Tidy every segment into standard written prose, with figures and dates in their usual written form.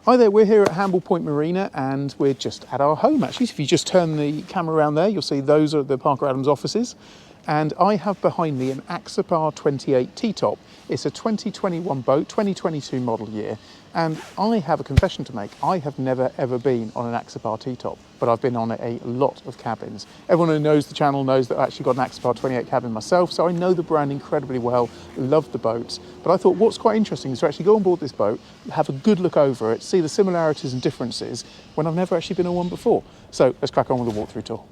Hi there, we're here at Hamble Point Marina and we're just at our home actually. So if you just turn the camera around there, you'll see those are the Parker Adams offices. And I have behind me an Axopar 28 T-Top. It's a 2021 boat, 2022 model year. And I have a confession to make. I have never ever been on an Axopar T-Top, but I've been on a lot of cabins. Everyone who knows the channel knows that I actually got an Axopar 28 cabin myself, so I know the brand incredibly well, love the boats. But I thought what's quite interesting is to actually go on board this boat, have a good look over it, see the similarities and differences when I've never actually been on one before. So let's crack on with the walkthrough tour.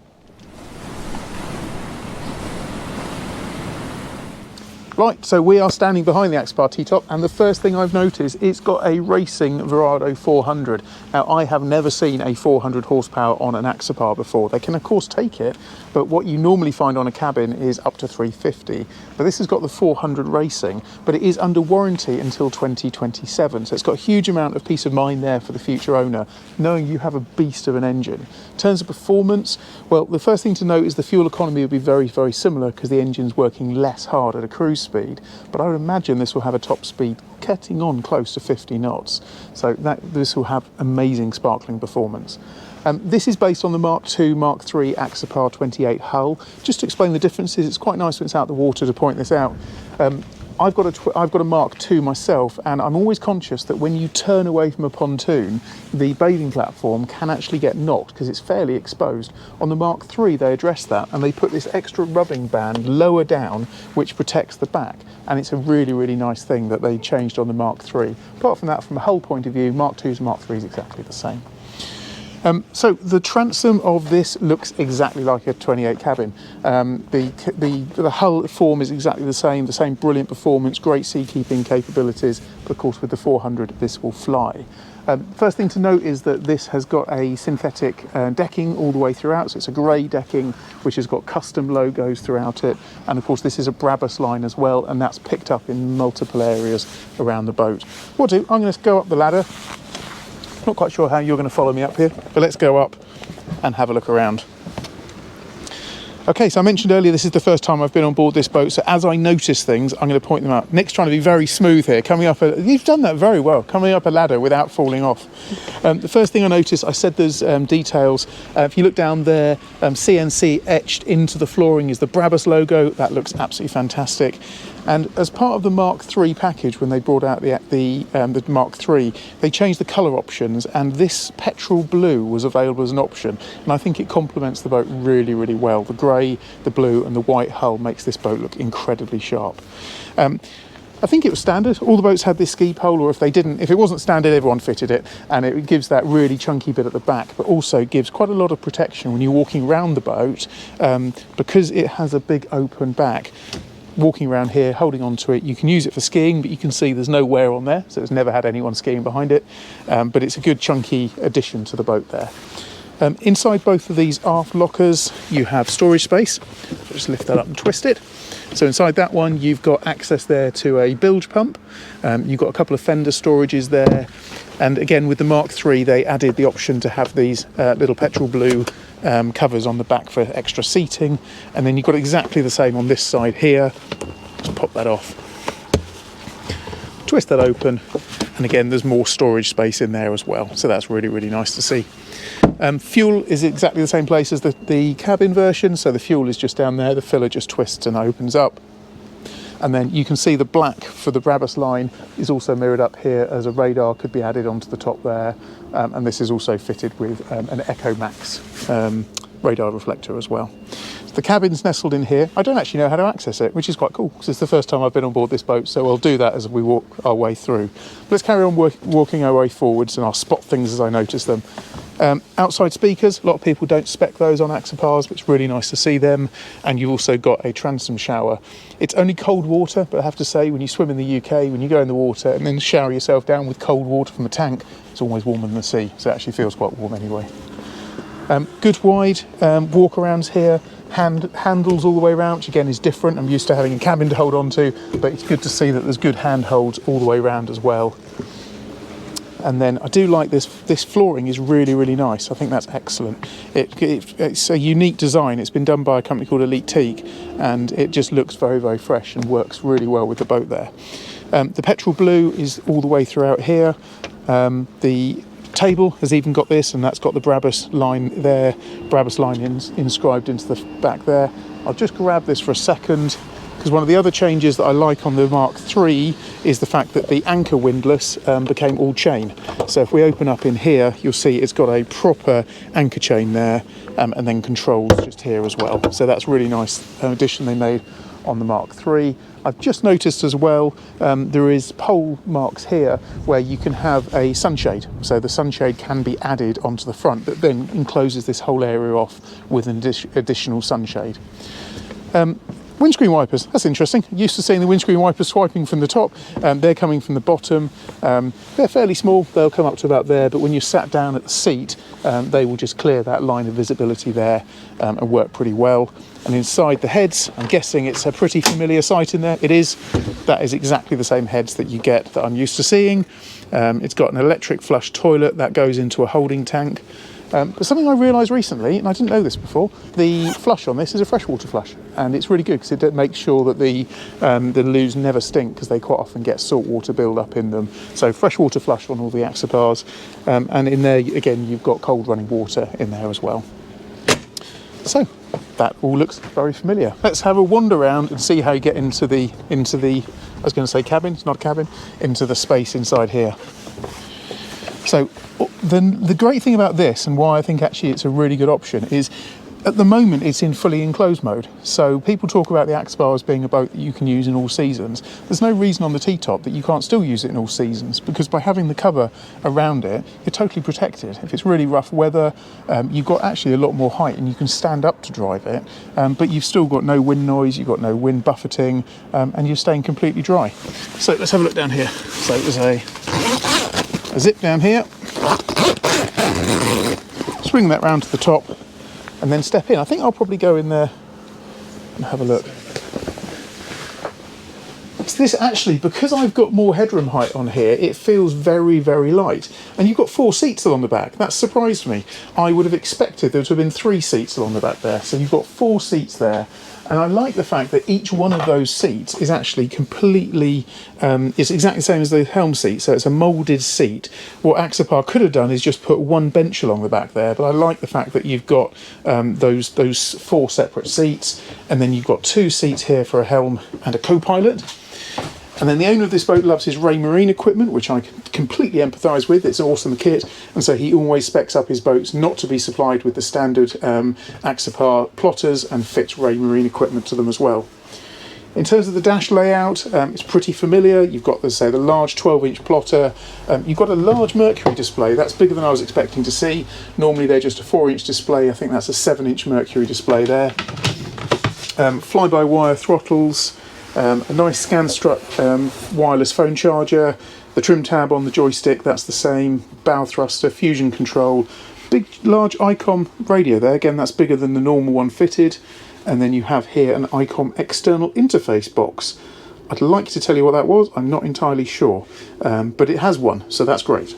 Right, so we are standing behind the Axopar T-Top, and the first thing I've noticed, it's got a racing Verado 400. Now, I have never seen a 400 horsepower on an Axopar before. They can, of course, take it, but what you normally find on a cabin is up to 350. But this has got the 400 racing, but it is under warranty until 2027. So it's got a huge amount of peace of mind there for the future owner, knowing you have a beast of an engine. In terms of performance, well, the first thing to note is the fuel economy will be very, very similar because the engine's working less hard at a cruise speed, but I would imagine this will have a top speed getting on close to 50 knots. So this will have amazing sparkling performance. This is based on the Mark II, Mark III Axopar 28 hull. Just to explain the differences, it's quite nice when it's out the water to point this out. I've got a Mark II myself, and I'm always conscious that when you turn away from a pontoon, the bathing platform can actually get knocked because it's fairly exposed. On the Mark III, they address that, and they put this extra rubbing band lower down, which protects the back. And it's a really, really nice thing that they changed on the Mark III. Apart from that, from a hull point of view, Mark II's and Mark III is exactly the same. So the transom of this looks exactly like a 28 cabin. The hull form is exactly the same brilliant performance, great seakeeping capabilities, but of course with the 400 this will fly. First thing to note is that this has got a synthetic decking all the way throughout, so it's a grey decking which has got custom logos throughout it, and of course this is a Brabus line as well, and that's picked up in multiple areas around the boat. What I'll do, I'm going to go up the ladder. Not quite sure how you're going to follow me up here, but let's go up and have a look around. Okay, so I mentioned earlier this is the first time I've been on board this boat, so as I notice things, I'm going to point them out. Nick's trying to be very smooth here, you've done that very well, coming up a ladder without falling off. The first thing I noticed, I said there's details. If you look down there, CNC etched into the flooring is the Brabus logo. That looks absolutely fantastic. And as part of the Mark III package, when they brought out the Mark III, they changed the colour options, and this petrol blue was available as an option. And I think it complements the boat really, really well. The grey, the blue and the white hull makes this boat look incredibly sharp. I think it was standard. All the boats had this ski pole, or if it wasn't standard, everyone fitted it, and it gives that really chunky bit at the back, but also gives quite a lot of protection when you're walking around the boat, because it has a big open back. Walking around here, holding onto it, you can use it for skiing, but you can see there's no wear on there, so it's never had anyone skiing behind it, but it's a good chunky addition to the boat there. Inside both of these aft lockers you have storage space. Just lift that up and twist it. So inside that one you've got access there to a bilge pump. You've got a couple of fender storages there, and again with the Mark III they added the option to have these little petrol blue covers on the back for extra seating, and then you've got exactly the same on this side here. Just pop that off, twist that open, and again there's more storage space in there as well, so that's really, really nice to see. Fuel is exactly the same place as the cabin version, so the fuel is just down there, the filler just twists and opens up. And then you can see the black for the Brabus line is also mirrored up here, as a radar could be added onto the top there, and this is also fitted with an Echo Max radar reflector as well. So the cabin's nestled in here. I don't actually know how to access it, which is quite cool because it's the first time I've been on board this boat, so I'll do that as we walk our way through. Let's carry on walking our way forwards, and I'll spot things as I notice them. Outside speakers, a lot of people don't spec those on Axopars, but it's really nice to see them. And you've also got a transom shower. It's only cold water, but I have to say, when you swim in the UK, when you go in the water and then shower yourself down with cold water from a tank, it's always warmer than the sea, so it actually feels quite warm anyway. Good wide walk-arounds here. Handles all the way around, which again is different. I'm used to having a cabin to hold on to, but it's good to see that there's good handholds all the way around as well. And then I do like this flooring is really, really nice. I think that's excellent. It's a unique design. It's been done by a company called Elite Teak, and it just looks very, very fresh and works really well with the boat there. The petrol blue is all the way throughout here. The table has even got this, and that's got the Brabus line there, Brabus line inscribed into the back there. I'll just grab this for a second, because one of the other changes that I like on the Mark III is the fact that the anchor windlass became all chain. So if we open up in here, you'll see it's got a proper anchor chain there, and then controls just here as well. So that's really nice addition they made on the Mark III. I've just noticed as well, there is pole marks here where you can have a sunshade. So the sunshade can be added onto the front that then encloses this whole area off with an additional sunshade. Windscreen wipers, that's interesting. Used to seeing the windscreen wipers swiping from the top. They're coming from the bottom. They're fairly small, they'll come up to about there, but when you're sat down at the seat, they will just clear that line of visibility there and work pretty well. And inside the heads, I'm guessing it's a pretty familiar sight in there. It is. That is exactly the same heads that you get that I'm used to seeing. It's got an electric flush toilet that goes into a holding tank. But something I realised recently, and I didn't know this before, the flush on this is a freshwater flush, and it's really good because it makes sure that the loos never stink, because they quite often get salt water build up in them. So freshwater flush on all the Axopars, and in there again you've got cold running water in there as well. So that all looks very familiar. Let's have a wander around and see how you get into the I was going to say cabin, it's not a cabin, into the space inside here. So the great thing about this, and why I think actually it's a really good option, is at the moment it's in fully enclosed mode. So people talk about the Axopar as being a boat that you can use in all seasons. There's no reason on the T-Top that you can't still use it in all seasons, because by having the cover around it, you're totally protected. If it's really rough weather, you've got actually a lot more height and you can stand up to drive it, but you've still got no wind noise, you've got no wind buffeting, and you're staying completely dry. So let's have a look down here. So there's a zip down here. Swing that round to the top and then step in. I think I'll probably go in there and have a look. So this actually, because I've got more headroom height on here, it feels very, very light. And you've got 4 seats along the back. That surprised me. I would have expected there to have been 3 seats along the back there. So you've got 4 seats there. And I like the fact that each one of those seats is actually completely, it's exactly the same as the Helm seat, so it's a moulded seat. What Axopar could have done is just put one bench along the back there, but I like the fact that you've got those 4 separate seats, and then you've got 2 seats here for a Helm and a co-pilot. And then the owner of this boat loves his Ray Marine equipment, which I completely empathise with. It's an awesome kit, and so he always specs up his boats not to be supplied with the standard Axopar plotters, and fits Ray Marine equipment to them as well. In terms of the dash layout, it's pretty familiar. You've got, let's say, the large 12-inch plotter. You've got a large Mercury display. That's bigger than I was expecting to see. Normally they're just a 4-inch display. I think that's a 7-inch Mercury display there. Fly-by-wire throttles. A nice scan strut wireless phone charger, the trim tab on the joystick, that's the same, bow thruster, fusion control, big large ICOM radio there, again that's bigger than the normal one fitted, and then you have here an ICOM external interface box. I'd like to tell you what that was, I'm not entirely sure, but it has one, so that's great.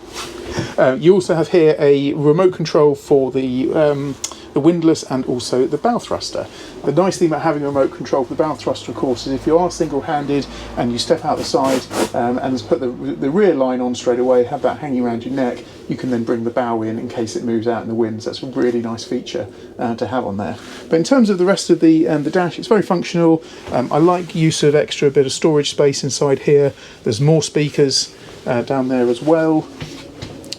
You also have here a remote control for the windlass and also the bow thruster. The nice thing about having a remote control for the bow thruster, of course, is if you are single-handed and you step out the side and put the rear line on straight away, have that hanging around your neck, you can then bring the bow in case it moves out in the wind. So that's a really nice feature to have on there. But in terms of the rest of the dash, it's very functional. I like use of extra bit of storage space inside here. There's more speakers down there as well.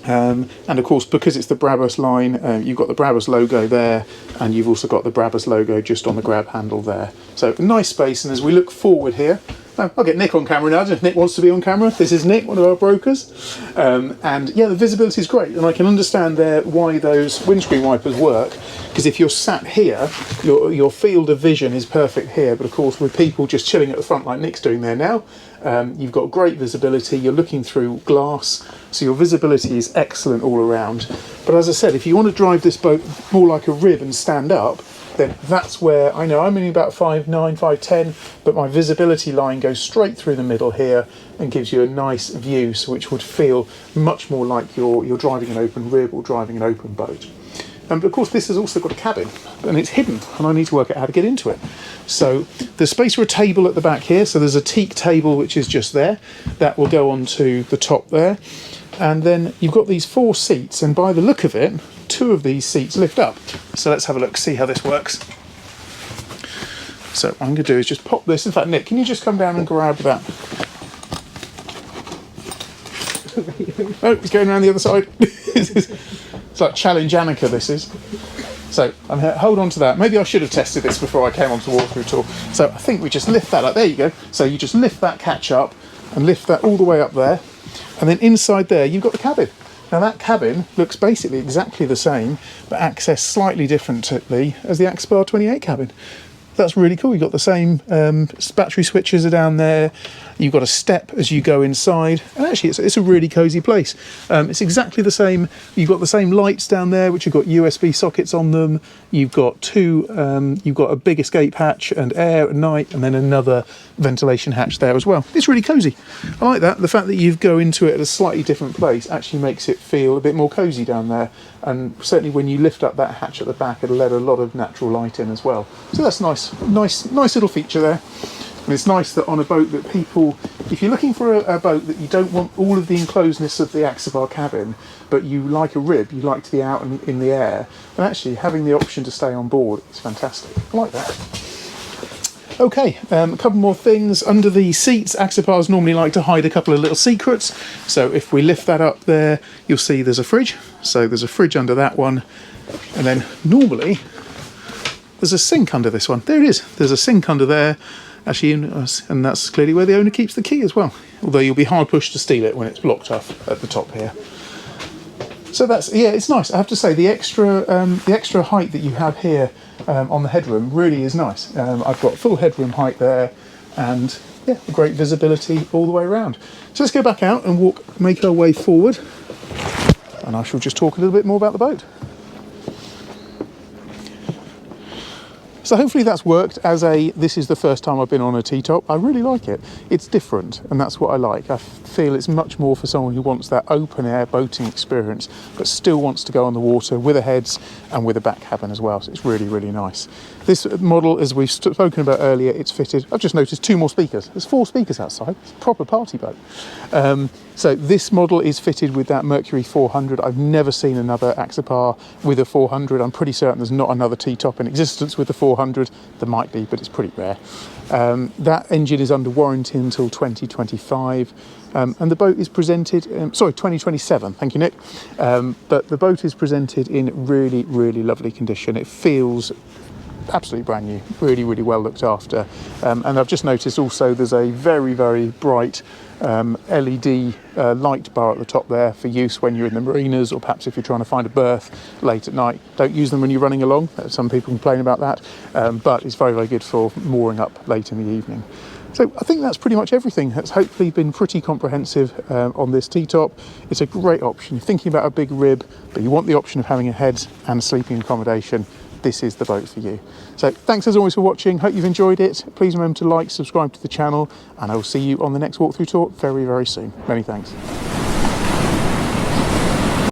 And of course, because it's the Brabus line, you've got the Brabus logo there, and you've also got the Brabus logo just on the grab handle there. So a nice space, and as we look forward here, I'll get Nick on camera now, if Nick wants to be on camera. This is Nick, one of our brokers. And yeah, the visibility is great, and I can understand there why those windscreen wipers work, because if you're sat here, your field of vision is perfect here, but of course with people just chilling at the front like Nick's doing there now, you've got great visibility, you're looking through glass, so your visibility is excellent all around. But as I said, if you want to drive this boat more like a rib and stand up, then that's where, I know I'm only about 5'9", 5'10", but my visibility line goes straight through the middle here and gives you a nice view, so which would feel much more like you're driving an open rib or driving an open boat. But of course this has also got a cabin, and it's hidden, and I need to work out how to get into it. So there's space for a table at the back here, so there's a teak table which is just there. That will go onto the top there. and then you've got these 4 seats, and by the look of it, 2 of these seats lift up. So let's have a look, see how this works. So what I'm going to do is just pop this. In fact, Nick, can you just come down and grab that? Oh, it's going around the other side. It's like Challenge Annika, this is. So I'm here, hold on to that. Maybe I should have tested this before I came onto the walkthrough tour. So I think we just lift that up. There you go. So you just lift that catch up and lift that all the way up there. And then inside there, you've got the cabin. Now that cabin looks basically exactly the same, but accessed slightly differently as the Axopar 28 cabin. That's really cool. You've got the same battery switches are down there. You've got a step as you go inside, and actually it's a really cosy place. It's exactly the same. You've got the same lights down there, which have got USB sockets on them. You've got you've got a big escape hatch and air at night, and then another ventilation hatch there as well. It's really cosy. I like that. The fact that you go into it at a slightly different place actually makes it feel a bit more cosy down there. And certainly when you lift up that hatch at the back, it'll let a lot of natural light in as well. So that's nice little feature there. And it's nice that on a boat that people, if you're looking for a boat that you don't want all of the enclosedness of the Axopar cabin, but you like a rib, you like to be out in the air, and actually having the option to stay on board is fantastic. I like that. Okay, a couple more things. Under the seats, Axopars normally like to hide a couple of little secrets. So if we lift that up there, you'll see there's a fridge. So there's a fridge under that one. And then normally there's a sink under this one. There it is. There's a sink under there. Actually, and that's clearly where the owner keeps the key as well. Although you'll be hard pushed to steal it when it's blocked off at the top here. So that's, yeah, it's nice. I have to say the extra height that you have here on the headroom really is nice. I've got full headroom height there, and yeah, great visibility all the way around. So let's go back out and make our way forward, and I shall just talk a little bit more about the boat. So hopefully that's worked as this is the first time I've been on a T-Top. I really like it. It's different, and that's what I like. I feel it's much more for someone who wants that open air boating experience, but still wants to go on the water with a heads and with a back cabin as well. So it's really, really nice. This model, as we've spoken about earlier, it's fitted. I've just noticed 2 more speakers. There's 4 speakers outside. It's a proper party boat. So this model is fitted with that Mercury 400. I've never seen another Axopar with a 400. I'm pretty certain there's not another T-Top in existence with the 400. There might be, but it's pretty rare. That engine is under warranty until 2025. And the boat is presented, 2027, thank you, Nick. But the boat is presented in really, really lovely condition. It feels absolutely brand new, really, really well looked after. And I've just noticed also there's a very, very bright LED light bar at the top there for use when you're in the marinas, or perhaps if you're trying to find a berth late at night. Don't use them when you're running along. Some people complain about that, but it's very, very good for mooring up late in the evening. So I think that's pretty much everything. That's hopefully been pretty comprehensive on this T-Top. It's a great option. You're thinking about a big rib, but you want the option of having a head and a sleeping accommodation. This is the boat for you. So thanks as always for watching. Hope you've enjoyed it. Please remember to like, subscribe to the channel, and I will see you on the next walkthrough tour very, very soon. Many thanks.